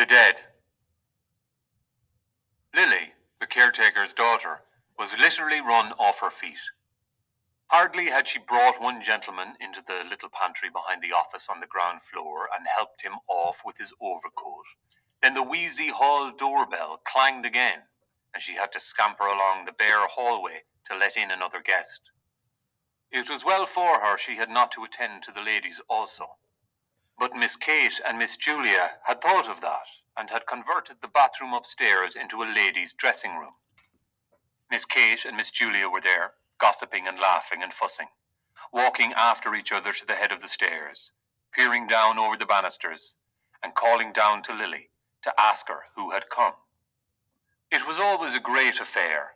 The dead. Lily, the caretaker's daughter, was literally run off her feet. Hardly had she brought one gentleman into the little pantry behind the office on the ground floor and helped him off with his overcoat, then the wheezy hall doorbell clanged again, and she had to scamper along the bare hallway to let in another guest. It was well for her she had not to attend to the ladies also. But Miss Kate and Miss Julia had thought of that, and had converted the bathroom upstairs into a ladies' dressing room. Miss Kate and Miss Julia were there, gossiping and laughing and fussing, walking after each other to the head of the stairs, peering down over the banisters, and calling down to Lily to ask her who had come. It was always a great affair,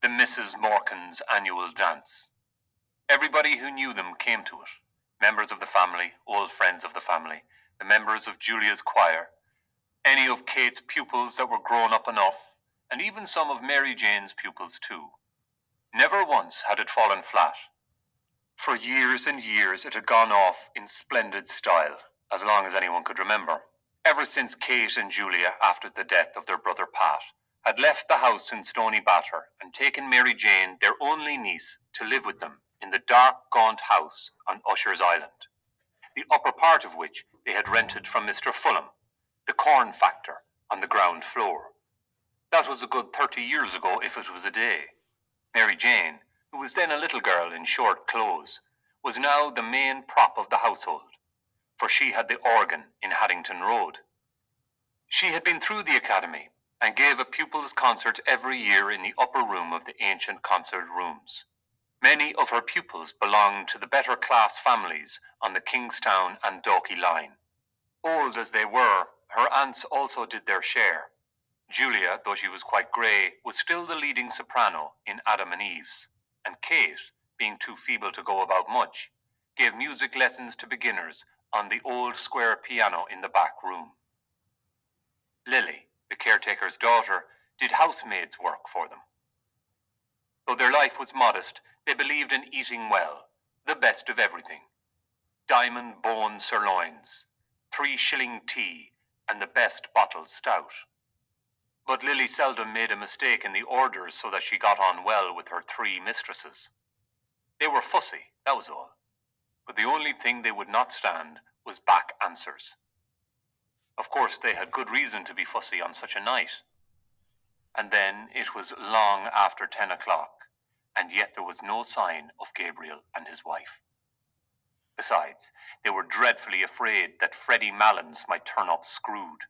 the Mrs. Morkan's annual dance. Everybody who knew them came to it. Members of the family, old friends of the family, the members of Julia's choir, any of Kate's pupils that were grown up enough, and even some of Mary Jane's pupils too. Never once had it fallen flat. For years and years it had gone off in splendid style, as long as anyone could remember. Ever since Kate and Julia, after the death of their brother Pat, had left the house in Stony Batter and taken Mary Jane, their only niece, to live with them in the dark, gaunt house on Usher's Island, the upper part of which they had rented from Mr. Fulham, the corn factor, on the ground floor. That was a good 30 years ago, if it was a day. Mary Jane, who was then a little girl in short clothes, was now the main prop of the household, for she had the organ in Haddington Road. She had been through the academy and gave a pupils' concert every year in the upper room of the ancient concert rooms. Many of her pupils belonged to the better class families on the Kingstown and Dalkey line. Old as they were, her aunts also did their share. Julia, though she was quite grey, was still the leading soprano in Adam and Eve's, and Kate, being too feeble to go about much, gave music lessons to beginners on the old square piano in the back room. Lily, the caretaker's daughter, did housemaid's work for them. Though their life was modest, they believed in eating well, the best of everything. Diamond bone sirloins, 3-shilling tea, and the best bottled stout. But Lily seldom made a mistake in the orders so that she got on well with her 3 mistresses. They were fussy, that was all. But the only thing they would not stand was back answers. Of course, they had good reason to be fussy on such a night. And then it was long after 10 o'clock, and yet there was no sign of Gabriel and his wife. Besides, they were dreadfully afraid that Freddie Malins might turn up screwed.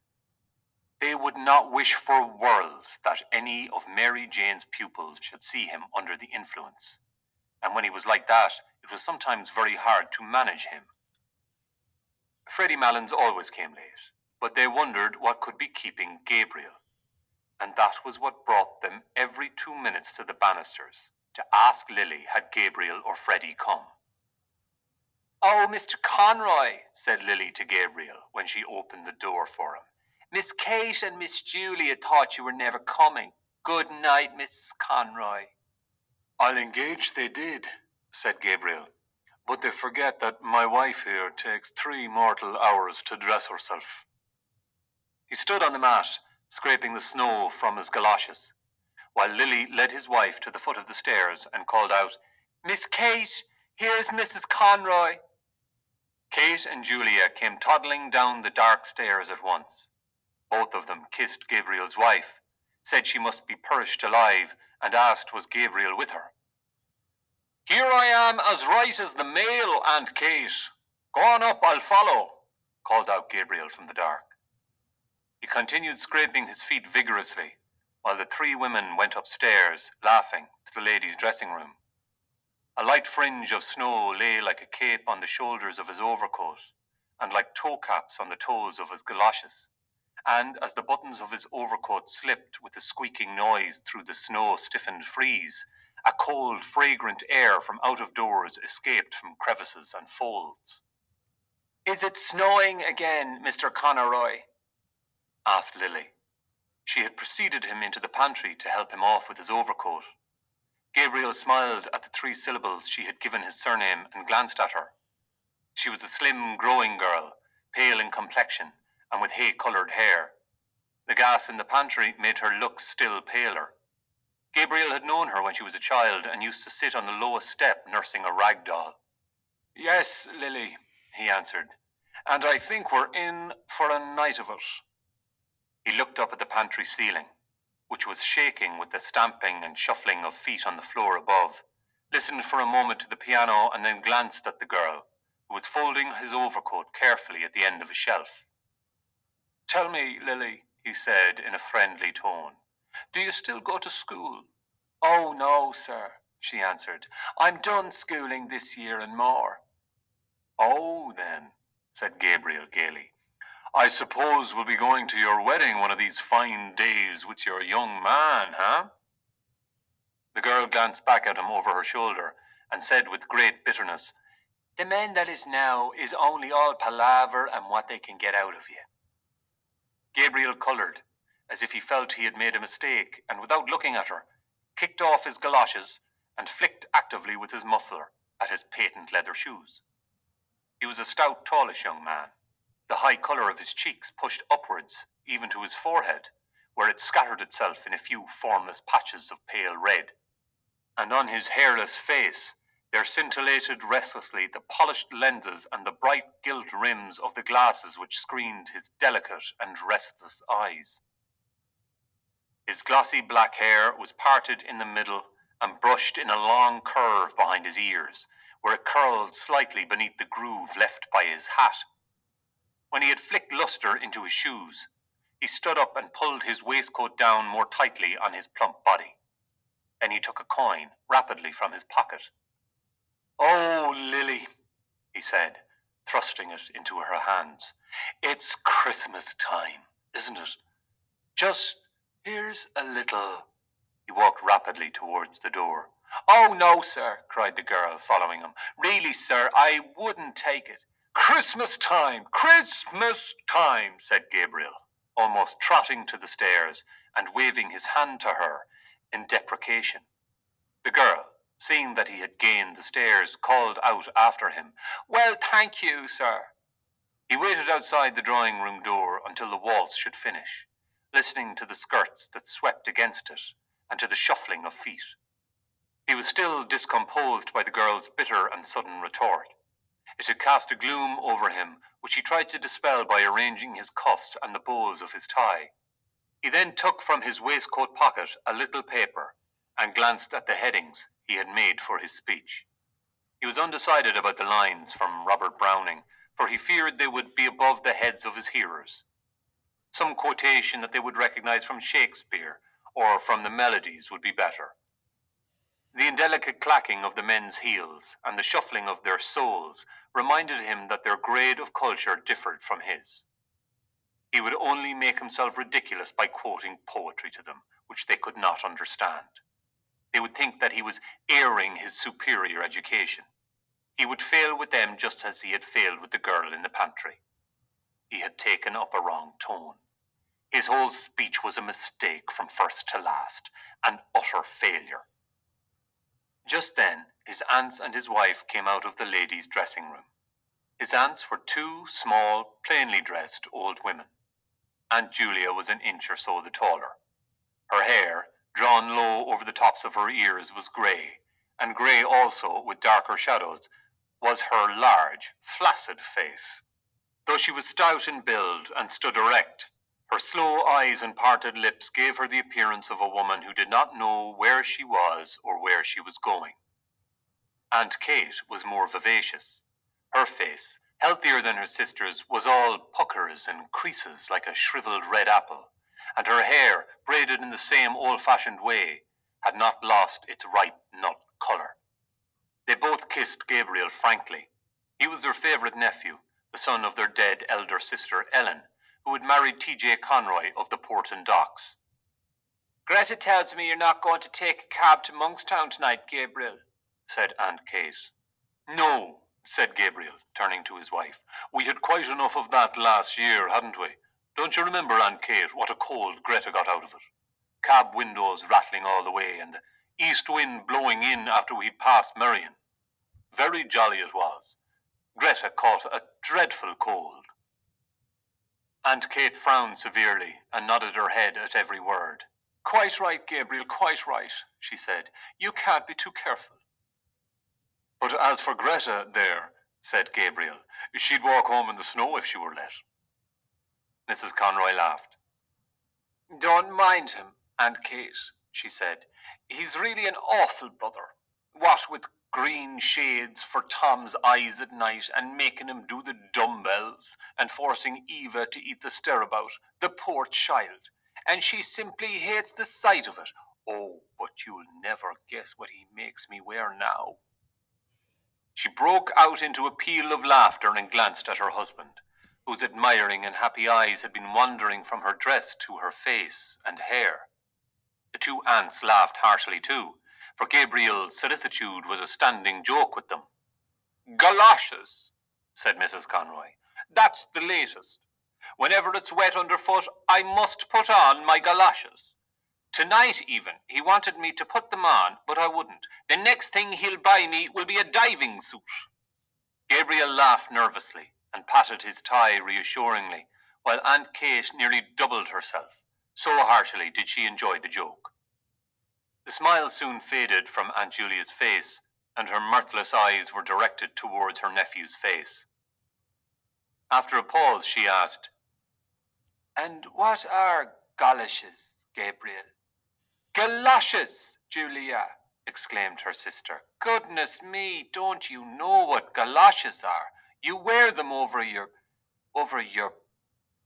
They would not wish for worlds that any of Mary Jane's pupils should see him under the influence. And when he was like that, it was sometimes very hard to manage him. Freddie Malins always came late, but they wondered what could be keeping Gabriel. And that was what brought them every 2 minutes to the banisters, to ask Lily had Gabriel or Freddie come. "Oh, Mr. Conroy," said Lily to Gabriel when she opened the door for him. "Miss Kate and Miss Julia thought you were never coming. Good night, Mrs. Conroy." "I'll engage they did," said Gabriel, "but they forget that my wife here takes 3 mortal hours to dress herself." He stood on the mat, scraping the snow from his galoshes, while Lily led his wife to the foot of the stairs and called out, "Miss Kate, here's Mrs. Conroy." Kate and Julia came toddling down the dark stairs at once. Both of them kissed Gabriel's wife, said she must be perished alive, and asked was Gabriel with her. "Here I am as right as the mail, Aunt Kate. Go on up, I'll follow," called out Gabriel from the dark. He continued scraping his feet vigorously, while the 3 women went upstairs, laughing, to the ladies' dressing room. A light fringe of snow lay like a cape on the shoulders of his overcoat, and like toe caps on the toes of his galoshes. And as the buttons of his overcoat slipped with a squeaking noise through the snow-stiffened frieze, a cold, fragrant air from out of doors escaped from crevices and folds. "Is it snowing again, Mr. Conroy?" asked Lily. She had preceded him into the pantry to help him off with his overcoat. Gabriel smiled at the 3 syllables she had given his surname and glanced at her. She was a slim, growing girl, pale in complexion and with hay-coloured hair, The gas in the pantry made her look still paler. Gabriel had known her when she was a child and used to sit on the lowest step nursing a rag doll. "Yes, Lily," he answered, "and I think we're in for a night of it." He looked up at the pantry ceiling, which was shaking with the stamping and shuffling of feet on the floor above, listened for a moment to the piano, and then glanced at the girl, who was folding his overcoat carefully at the end of a shelf. "Tell me, Lily," he said in a friendly tone, "do you still go to school?" "Oh, no, sir," she answered. "I'm done schooling this year and more." "Oh, then," said Gabriel gaily, "I suppose we'll be going to your wedding one of these fine days with your young man, huh?" The girl glanced back at him over her shoulder and said with great bitterness, "The men that is now is only all palaver and what they can get out of you." Gabriel coloured, as if he felt he had made a mistake, and without looking at her, kicked off his galoshes and flicked actively with his muffler at his patent leather shoes. He was a stout, tallish young man. The high colour of his cheeks pushed upwards, even to his forehead, where it scattered itself in a few formless patches of pale red. And on his hairless face there scintillated restlessly the polished lenses and the bright gilt rims of the glasses which screened his delicate and restless eyes. His glossy black hair was parted in the middle and brushed in a long curve behind his ears, where it curled slightly beneath the groove left by his hat. When he had flicked lustre into his shoes, he stood up and pulled his waistcoat down more tightly on his plump body. Then he took a coin rapidly from his pocket. "Oh, Lily," he said, thrusting it into her hands, "it's Christmas time, isn't it? Just here's a little." He walked rapidly towards the door. "Oh, no, sir," cried the girl, following him. "Really, sir, I wouldn't take it." "Christmas time! Christmas time!" said Gabriel, almost trotting to the stairs and waving his hand to her in deprecation. The girl, seeing that he had gained the stairs, called out after him, "Well, thank you, sir." He waited outside the drawing-room door until the waltz should finish, listening to the skirts that swept against it and to the shuffling of feet. He was still discomposed by the girl's bitter and sudden retort. It had cast a gloom over him, which he tried to dispel by arranging his cuffs and the bows of his tie. He then took from his waistcoat pocket a little paper and glanced at the headings he had made for his speech. He was undecided about the lines from Robert Browning, for he feared they would be above the heads of his hearers. Some quotation that they would recognize from Shakespeare or from the melodies would be better. The indelicate clacking of the men's heels and the shuffling of their soles reminded him that their grade of culture differed from his. He would only make himself ridiculous by quoting poetry to them, which they could not understand. They would think that he was airing his superior education. He would fail with them just as he had failed with the girl in the pantry. He had taken up a wrong tone. His whole speech was a mistake from first to last, an utter failure. Just then, his aunts and his wife came out of the ladies' dressing room. His aunts were two small, plainly dressed old women. Aunt Julia was an inch or so the taller. Her hair, drawn low over the tops of her ears, was grey, and grey also, with darker shadows, was her large, flaccid face. Though she was stout in build and stood erect, her slow eyes and parted lips gave her the appearance of a woman who did not know where she was or where she was going. Aunt Kate was more vivacious. Her face, healthier than her sister's, was all puckers and creases like a shriveled red apple, and her hair, braided in the same old-fashioned way, had not lost its ripe nut colour. They both kissed Gabriel frankly. He was their favourite nephew, the son of their dead elder sister Ellen, who had married T.J. Conroy of the Porton Docks. "Greta tells me you're not going to take a cab to Monkstown tonight, Gabriel," said Aunt Kate. "No," said Gabriel, turning to his wife. "We had quite enough of that last year, hadn't we? Don't you remember, Aunt Kate, what a cold Greta got out of it? Cab windows rattling all the way, and the east wind blowing in after we'd passed Merrion. Very jolly it was. Greta caught a dreadful cold." Aunt Kate frowned severely and nodded her head at every word. Quite right, Gabriel, quite right, she said. You can't be too careful. But as for Greta there, said Gabriel, she'd walk home in the snow if she were let. Mrs. Conroy laughed. Don't mind him, Aunt Kate, she said. He's really an awful brother. What with green shades for Tom's eyes at night and making him do the dumbbells and forcing Eva to eat the stirabout, the poor child. And she simply hates the sight of it. Oh, but you'll never guess what he makes me wear now. She broke out into a peal of laughter and glanced at her husband, whose admiring and happy eyes had been wandering from her dress to her face and hair. The two aunts laughed heartily too, for Gabriel's solicitude was a standing joke with them. Galoshes, said Mrs. Conroy. That's the latest. Whenever it's wet underfoot, I must put on my galoshes. Tonight even, he wanted me to put them on, but I wouldn't. The next thing he'll buy me will be a diving suit. Gabriel laughed nervously and patted his tie reassuringly, while Aunt Kate nearly doubled herself. So heartily did she enjoy the joke. The smile soon faded from Aunt Julia's face, and her mirthless eyes were directed towards her nephew's face. After a pause, she asked, And what are goloshes, Gabriel? Galoshes, Julia, exclaimed her sister. Goodness me, don't you know what galoshes are? You wear them over your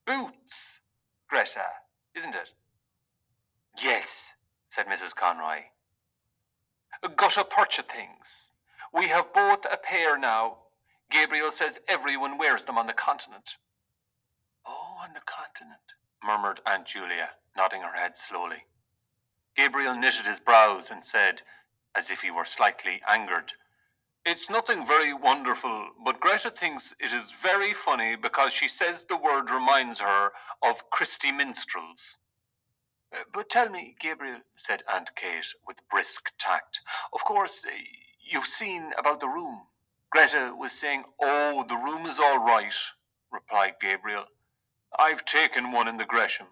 boots, Greta, isn't it? Yes, said Mrs. Conroy. Gutta percha things. We have both a pair now. Gabriel says everyone wears them on the continent. Oh, on the continent, murmured Aunt Julia, nodding her head slowly. Gabriel knitted his brows and said, as if he were slightly angered, It's nothing very wonderful, but Greta thinks it is very funny because she says the word reminds her of Christy minstrels. But tell me, Gabriel, said Aunt Kate with brisk tact, of course, you've seen about the room. Greta was saying, Oh, the room is all right, replied Gabriel. I've taken one in the Gresham.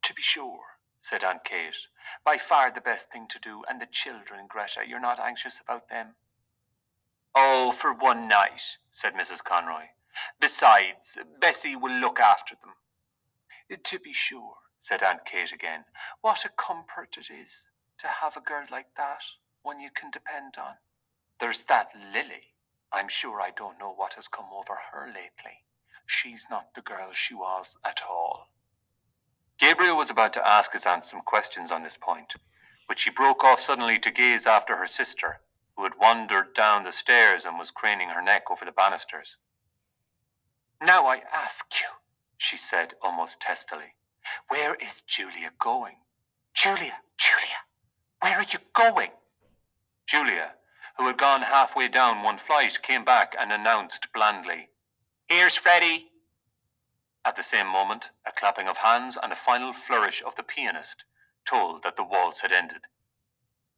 To be sure, said Aunt Kate. By far the best thing to do, and the children, Greta, you're not anxious about them? Oh, for one night, said Mrs. Conroy. Besides, Bessie will look after them. To be sure, said Aunt Kate again. What a comfort it is to have a girl like that, one you can depend on. There's that Lily. I'm sure I don't know what has come over her lately. She's not the girl she was at all. Gabriel was about to ask his aunt some questions on this point, but she broke off suddenly to gaze after her sister, who had wandered down the stairs and was craning her neck over the banisters. Now I ask you, she said almost testily, where is Julia going? Julia, where are you going? Julia, who had gone halfway down one flight, came back and announced blandly, Here's Freddie. At the same moment, a clapping of hands and a final flourish of the pianist told that the waltz had ended.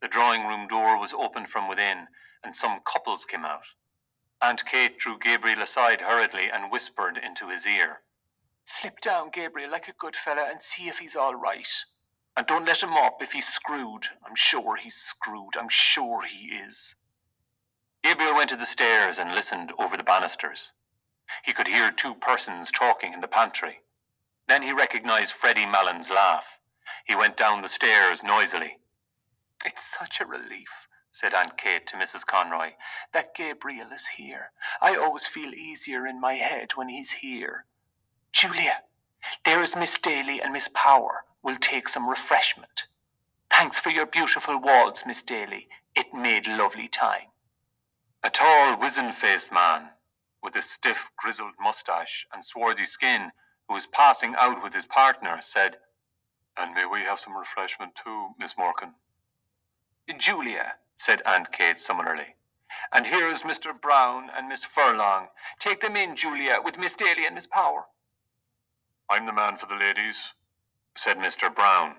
The drawing-room door was opened from within, and some couples came out. Aunt Kate drew Gabriel aside hurriedly and whispered into his ear, Slip down, Gabriel, like a good fella, and see if he's all right. And don't let him up if he's screwed. I'm sure he's screwed. I'm sure he is. Gabriel went to the stairs and listened over the banisters. He could hear two persons talking in the pantry. Then he recognized Freddie Mallon's laugh. He went down the stairs noisily. It's such a relief, said Aunt Kate to Mrs. Conroy, that Gabriel is here. I always feel easier in my head when he's here. Julia, there is Miss Daly and Miss Power will take some refreshment. Thanks for your beautiful waltz, Miss Daly. It made lovely time. A tall, wizen-faced man, with a stiff, grizzled moustache and swarthy skin, who was passing out with his partner, said, And may we have some refreshment too, Miss Morkan? Julia, said Aunt Kate summarily. And here is Mr. Brown and Miss Furlong. Take them in, Julia, with Miss Daly and Miss Power. I'm the man for the ladies, said Mr. Brown,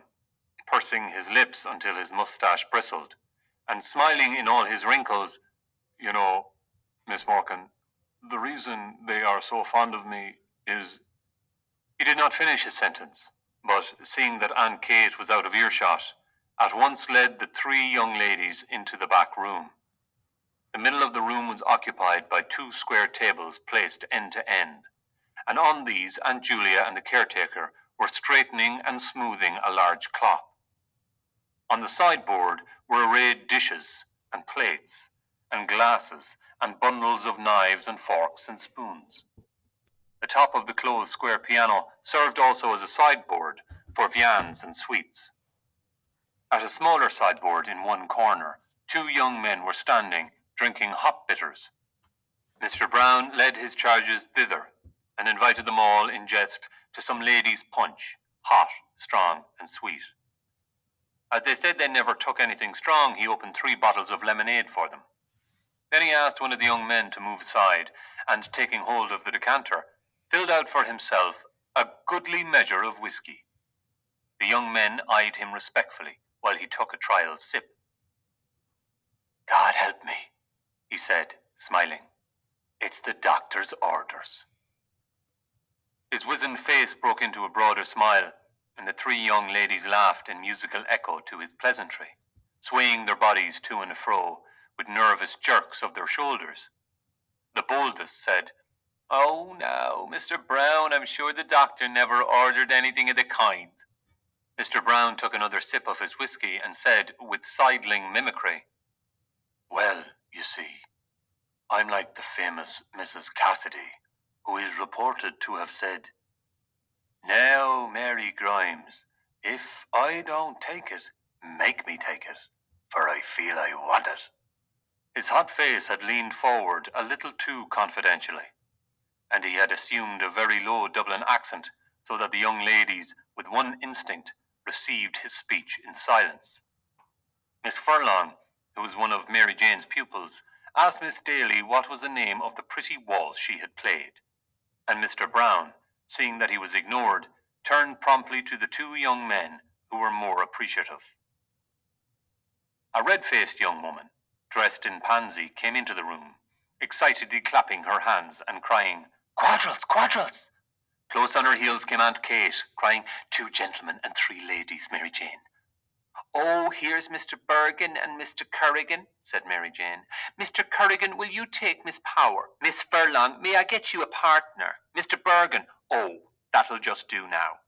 pursing his lips until his moustache bristled, and smiling in all his wrinkles. You know, Miss Morkan, the reason they are so fond of me is He did not finish his sentence, but seeing that Aunt Kate was out of earshot, at once led the three young ladies into the back room. The middle of the room was occupied by two square tables placed end to end, and on these Aunt Julia and the caretaker were straightening and smoothing a large cloth. On the sideboard were arrayed dishes and plates and glasses and bundles of knives and forks and spoons. The top of the closed square piano served also as a sideboard for viands and sweets. At a smaller sideboard in one corner, two young men were standing, drinking hop bitters. Mr. Brown led his charges thither, and invited them all in jest to some ladies' punch, hot, strong, and sweet. As they said they never took anything strong, he opened 3 bottles of lemonade for them. Then he asked one of the young men to move aside, and taking hold of the decanter, filled out for himself a goodly measure of whiskey. The young men eyed him respectfully while he took a trial sip. "God help me," he said, smiling. "It's the doctor's orders." His wizened face broke into a broader smile, and the 3 young ladies laughed in musical echo to his pleasantry, swaying their bodies to and fro with nervous jerks of their shoulders. The boldest said, "Oh, now, Mr. Brown, I'm sure the doctor never ordered anything of the kind." Mr. Brown took another sip of his whiskey and said, with sidling mimicry, "Well, you see, I'm like the famous Mrs. Cassidy, who is reported to have said, 'Now, Mary Grimes, if I don't take it, make me take it, for I feel I want it.'" His hot face had leaned forward a little too confidentially, and he had assumed a very low Dublin accent, so that the young ladies, with one instinct, received his speech in silence. Miss Furlong, who was one of Mary Jane's pupils, asked Miss Daly what was the name of the pretty waltz she had played, and Mr. Brown, seeing that he was ignored, turned promptly to the 2 young men who were more appreciative. A red-faced young woman, dressed in pansy, came into the room, excitedly clapping her hands and crying, "Quadrilles, quadrilles!" Close on her heels came Aunt Kate, crying, "2 gentlemen and 3 ladies, Mary Jane." "Oh, here's Mr. Bergin and Mr. Currigan," said Mary Jane. "Mr. Currigan, will you take Miss Power? Miss Furlong, may I get you a partner? Mr. Bergin, oh, that'll just do now."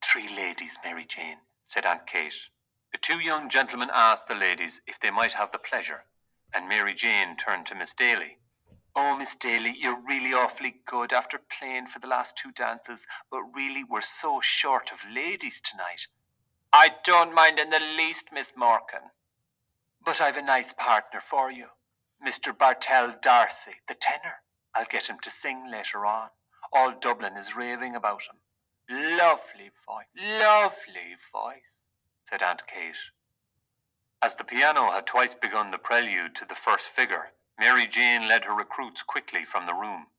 "3 ladies, Mary Jane," said Aunt Kate. The 2 young gentlemen asked the ladies if they might have the pleasure, and Mary Jane turned to Miss Daly. "Oh, Miss Daly, you're really awfully good after playing for the last 2 dances, but really we're so short of ladies tonight." "I don't mind in the least, Miss Morkan. But I've a nice partner for you. Mr. Bartell Darcy, the tenor. I'll get him to sing later on. All Dublin is raving about him. Lovely voice," said Aunt Kate. As the piano had twice begun the prelude to the first figure, Mary Jane led her recruits quickly from the room.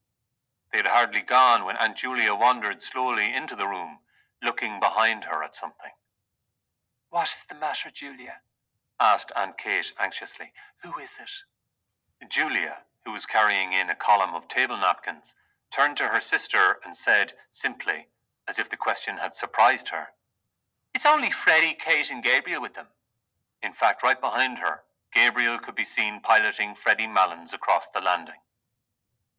They had hardly gone when Aunt Julia wandered slowly into the room, looking behind her at something. "What is the matter, Julia?" asked Aunt Kate anxiously. "Who is it?" Julia, who was carrying in a column of table napkins, turned to her sister and said simply, as if the question had surprised her, "It's only Freddie, Kate, and Gabriel with them." In fact, right behind her, Gabriel could be seen piloting Freddie Malins across the landing.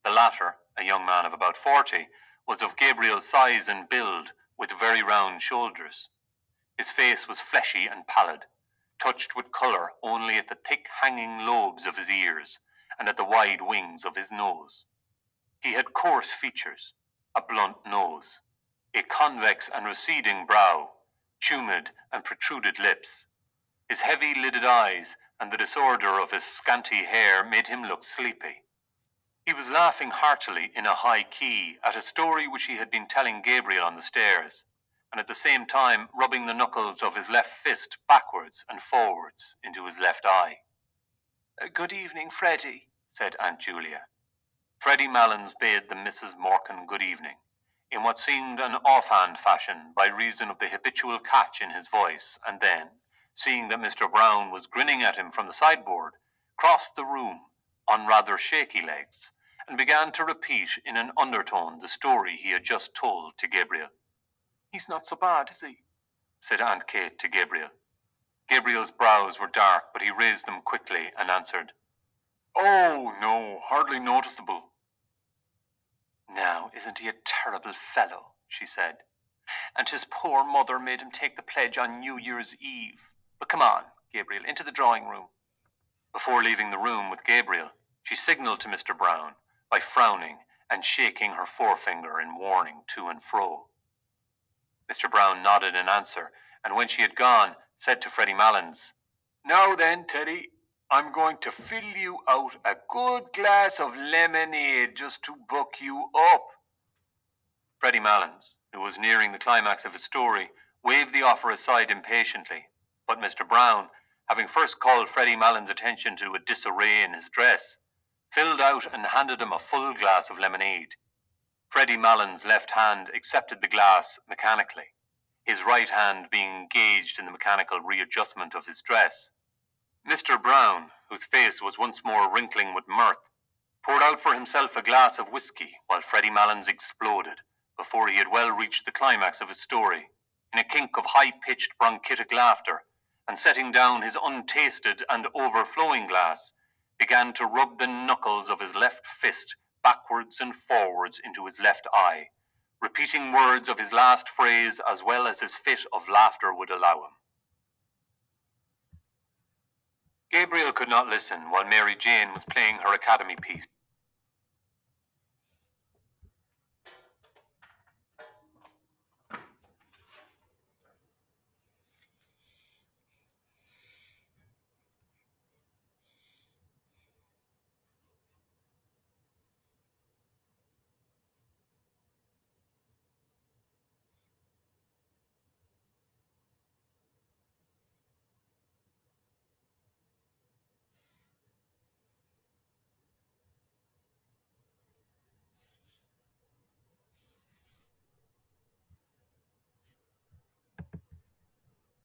The latter, a young man of about 40, was of Gabriel's size and build, with very round shoulders. His face was fleshy and pallid, touched with colour only at the thick hanging lobes of his ears and at the wide wings of his nose. He had coarse features, a blunt nose, a convex and receding brow, tumid and protruded lips. His heavy-lidded eyes and the disorder of his scanty hair made him look sleepy. He was laughing heartily in a high key at a story which he had been telling Gabriel on the stairs, and at the same time rubbing the knuckles of his left fist backwards and forwards into his left eye. "Good evening, Freddie," said Aunt Julia. Freddie Malins bade the Misses Morkan good evening, in what seemed an offhand fashion by reason of the habitual catch in his voice, and then, seeing that Mr. Brown was grinning at him from the sideboard, crossed the room on rather shaky legs, and began to repeat in an undertone the story he had just told to Gabriel. "He's not so bad, is he?" said Aunt Kate to Gabriel. Gabriel's brows were dark, but he raised them quickly and answered, "Oh, no, hardly noticeable." "Now, isn't he a terrible fellow?" she said. "And his poor mother made him take the pledge on New Year's Eve. But come on, Gabriel, into the drawing room." Before leaving the room with Gabriel, she signalled to Mr. Brown by frowning and shaking her forefinger in warning to and fro. Mr. Brown nodded in answer, and when she had gone, said to Freddie Malins, "Now then, Teddy, I'm going to fill you out a good glass of lemonade just to buck you up." Freddie Malins, who was nearing the climax of his story, waved the offer aside impatiently, but Mr. Brown, having first called Freddie Malins' attention to a disarray in his dress, filled out and handed him a full glass of lemonade. Freddie Malins' left hand accepted the glass mechanically, his right hand being engaged in the mechanical readjustment of his dress. Mr. Brown, whose face was once more wrinkling with mirth, poured out for himself a glass of whiskey while Freddie Malins exploded, before he had well reached the climax of his story, in a kink of high-pitched bronchitic laughter, and setting down his untasted and overflowing glass, began to rub the knuckles of his left fist backwards and forwards into his left eye, repeating words of his last phrase as well as his fit of laughter would allow him. Gabriel could not listen while Mary Jane was playing her Academy piece.